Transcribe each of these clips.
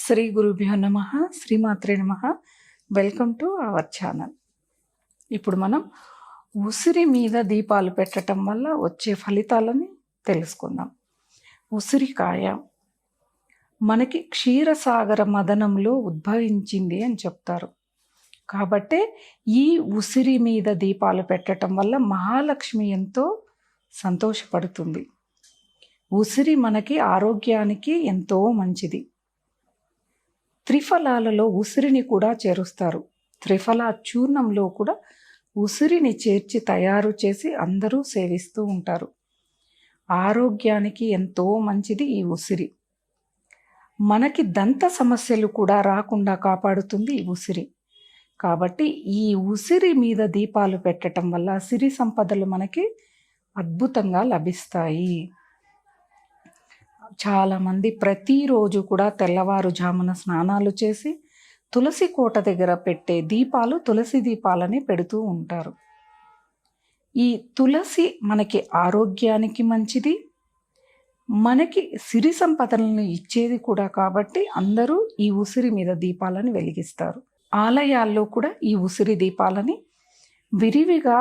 శ్రీ గురుభ్యో నమః, శ్రీమాత్రే నమః. Welcome to our channel. ఇప్పుడు మనం ఉసిరి మీద దీపాలు పెట్టడం వల్ల వచ్చే ఫలితాలని తెలుసుకుందాం. ఉసిరికాయ మనకి క్షీరసాగర మదనంలో ఉద్భవించింది అని చెప్తారు. కాబట్టే ఈ ఉసిరి మీద దీపాలు పెట్టడం వల్ల మహాలక్ష్మి ఎంతో సంతోషపడుతుంది. ఉసిరి మనకి ఆరోగ్యానికి ఎంతో మంచిది. త్రిఫలాలలో ఉసిరిని కూడా చేరుస్తారు. త్రిఫల చూర్ణంలో కూడా ఉసిరిని చేర్చి తయారు చేసి అందరూ సేవిస్తూ ఉంటారు. ఆరోగ్యానికి ఎంతో మంచిది ఈ ఉసిరి. మనకి దంత సమస్యలు కూడా రాకుండా కాపాడుతుంది ఈ ఉసిరి. కాబట్టి ఈ ఉసిరి మీద దీపాలు పెట్టడం వల్ల సిరి సంపదలు మనకి అద్భుతంగా లభిస్తాయి. చాలామంది ప్రతిరోజు కూడా తెల్లవారుజామున స్నానాలు చేసి తులసి కోట దగ్గర పెట్టే దీపాలు తులసి దీపాలని పెడుతూ ఉంటారు. ఈ తులసి మనకి ఆరోగ్యానికి మంచిది, మనకి సిరి సంపదలను ఇచ్చేది కూడా. కాబట్టి అందరూ ఈ ఉసిరి మీద దీపాలను వెలిగిస్తారు. ఆలయాల్లో కూడా ఈ ఉసిరి దీపాలని విరివిగా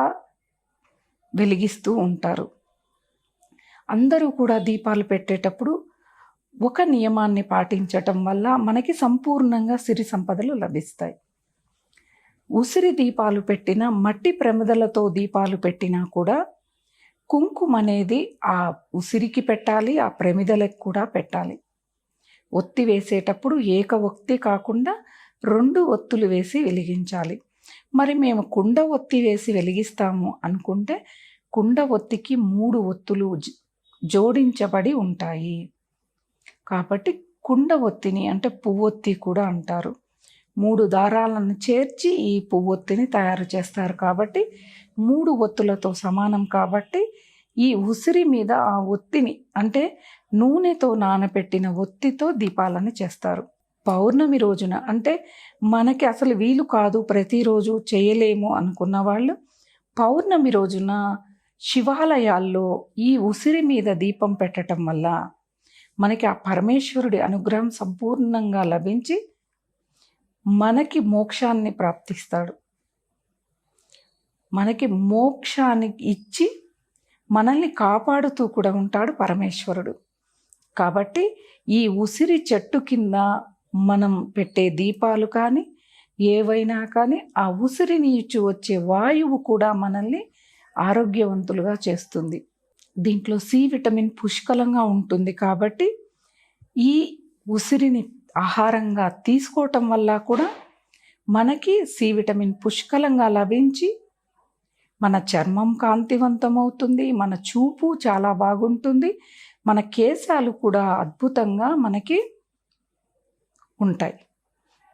వెలిగిస్తూ ఉంటారు. అందరూ కూడా దీపాలు పెట్టేటప్పుడు ఒక నియమాన్ని పాటించటం వల్ల మనకి సంపూర్ణంగా సిరి సంపదలు లభిస్తాయి. ఉసిరి దీపాలు పెట్టిన మట్టి ప్రమిదలతో దీపాలు పెట్టినా కూడా కుంకుమ అనేది ఆ ఉసిరికి పెట్టాలి, ఆ ప్రమిదలకు కూడా పెట్టాలి. ఒత్తి వేసేటప్పుడు ఏక ఒత్తి కాకుండా 2 ఒత్తులు వేసి వెలిగించాలి. మరి మేము కుండ ఒత్తి వేసి వెలిగిస్తాము అనుకుంటే కుండ ఒత్తికి 3 ఒత్తులు జోడించబడి ఉంటాయి. కాబట్టి కుండ ఒత్తిని అంటే పువ్వొత్తి కూడా అంటారు. 3 దారాలను చేర్చి ఈ పువ్వొత్తిని తయారు చేస్తారు. కాబట్టి 3 ఒత్తులతో సమానం. కాబట్టి ఈ ఉసిరి మీద ఆ ఒత్తిని అంటే నూనెతో నానబెట్టిన ఒత్తితో దీపాలను చేస్తారు. పౌర్ణమి రోజున అంటే మనకి అసలు వీలు కాదు, ప్రతిరోజు చేయలేము అనుకున్న వాళ్ళు పౌర్ణమి రోజున శివాలయాల్లో ఈ ఉసిరి మీద దీపం పెట్టడం వల్ల మనకి ఆ పరమేశ్వరుడి అనుగ్రహం సంపూర్ణంగా లభించి మనకి మోక్షాన్ని ప్రాప్తిస్తాడు. మనకి మోక్షాన్ని ఇచ్చి మనల్ని కాపాడుతూ కూడా ఉంటాడు పరమేశ్వరుడు. కాబట్టి ఈ ఉసిరి చెట్టు కింద మనం పెట్టే దీపాలు కానీ ఏవైనా కానీ ఆ ఉసిరిని ఇచ్చి వచ్చే వాయువు కూడా మనల్ని ఆరోగ్యవంతులుగా చేస్తుంది. దీంట్లో సి విటమిన్ పుష్కలంగా ఉంటుంది. కాబట్టి ఈ ఉసిరిని ఆహారంగా తీసుకోవటం వల్ల కూడా మనకి సి విటమిన్ పుష్కలంగా లభించి మన చర్మం కాంతివంతమవుతుంది, మన చూపు చాలా బాగుంటుంది, మన కేశాలు కూడా అద్భుతంగా మనకి ఉంటాయి.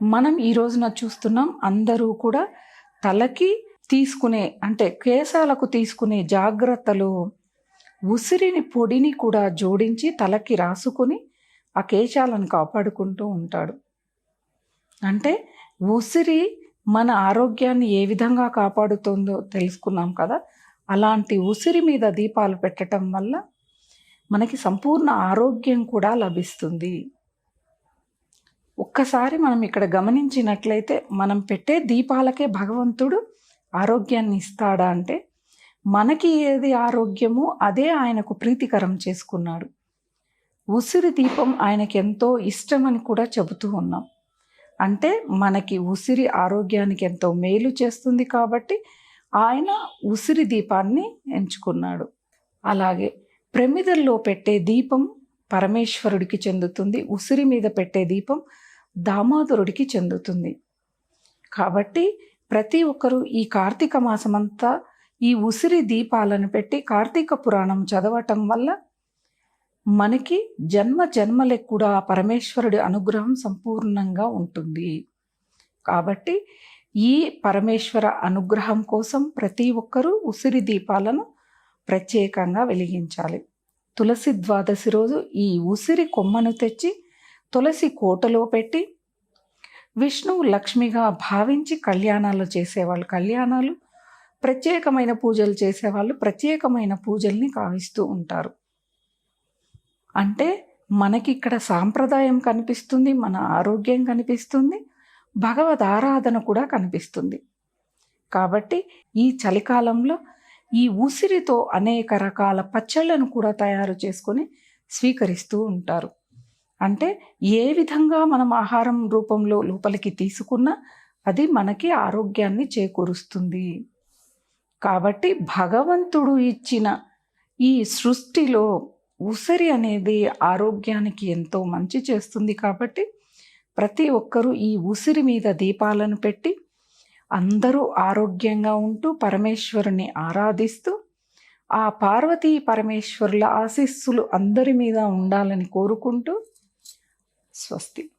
మనం ఈ రోజున చూస్తున్నాం, అందరూ కూడా తలకి తీసుకునే అంటే కేశాలకు తీసుకునే జాగ్రత్తలు ఉసిరిని పొడిని కూడా జోడించి తలకి రాసుకొని ఆ కేశాలను కాపాడుకుంటూ ఉంటాడు. అంటే ఉసిరి మన ఆరోగ్యాన్ని ఏ విధంగా కాపాడుతుందో తెలుసుకున్నాం కదా. అలాంటి ఉసిరి మీద దీపాలు పెట్టడం వల్ల మనకి సంపూర్ణ ఆరోగ్యం కూడా లభిస్తుంది. ఒక్కసారి మనం ఇక్కడ గమనించినట్లయితే మనం పెట్టే దీపాలకే భగవంతుడు ఆరోగ్యాన్ని ఇస్తాడా అంటే మనకి ఏది ఆరోగ్యమో అదే ఆయనకు ప్రీతికరం చేసుకున్నాడు. ఉసిరి దీపం ఆయనకి ఎంతో ఇష్టమని కూడా చెబుతూ ఉన్నాం. అంటే మనకి ఉసిరి ఆరోగ్యానికి ఎంతో మేలు చేస్తుంది. కాబట్టి ఆయన ఉసిరి దీపాన్ని ఎంచుకున్నాడు. అలాగే ప్రమిదల్లో పెట్టే దీపం పరమేశ్వరుడికి చెందుతుంది, ఉసిరి మీద పెట్టే దీపం దామోదరుడికి చెందుతుంది. కాబట్టి ప్రతి ఒక్కరూ ఈ కార్తీక మాసమంతా ఈ ఉసిరి దీపాలను పెట్టి కార్తీక పురాణం చదవటం వల్ల మనకి జన్మ జన్మలకు కూడా పరమేశ్వరుడి అనుగ్రహం సంపూర్ణంగా ఉంటుంది. కాబట్టి ఈ పరమేశ్వర అనుగ్రహం కోసం ప్రతి ఒక్కరూ ఉసిరి దీపాలను ప్రత్యేకంగా వెలిగించాలి. తులసి ద్వాదశి రోజు ఈ ఉసిరి కొమ్మను తెచ్చి తులసి కోటలో పెట్టి విష్ణువు లక్ష్మిగా భావించి కళ్యాణాలు చేసేవాళ్ళు కళ్యాణాలు, ప్రత్యేకమైన పూజలు చేసేవాళ్ళు ప్రత్యేకమైన పూజల్ని కావిస్తూ ఉంటారు. అంటే మనకిక్కడ సాంప్రదాయం కనిపిస్తుంది, మన ఆరోగ్యం కనిపిస్తుంది, భగవద్ ఆరాధన కూడా కనిపిస్తుంది. కాబట్టి ఈ చలికాలంలో ఈ ఉసిరితో అనేక రకాల పచ్చళ్ళను కూడా తయారు చేసుకొని స్వీకరిస్తూ ఉంటారు. అంటే ఏ విధంగా మనం ఆహారం రూపంలో లోపలికి తీసుకున్నా అది మనకి ఆరోగ్యాన్ని చేకూరుస్తుంది. కాబట్టి భగవంతుడు ఇచ్చిన ఈ సృష్టిలో ఉసిరి అనేది ఆరోగ్యానికి ఎంతో మంచి చేస్తుంది. కాబట్టి ప్రతి ఒక్కరూ ఈ ఉసిరి మీద దీపాలను పెట్టి అందరూ ఆరోగ్యంగా ఉంటూ పరమేశ్వరుని ఆరాధిస్తూ ఆ పార్వతీ పరమేశ్వరుల ఆశీస్సులు అందరి మీద ఉండాలని కోరుకుంటూ స్వస్తి.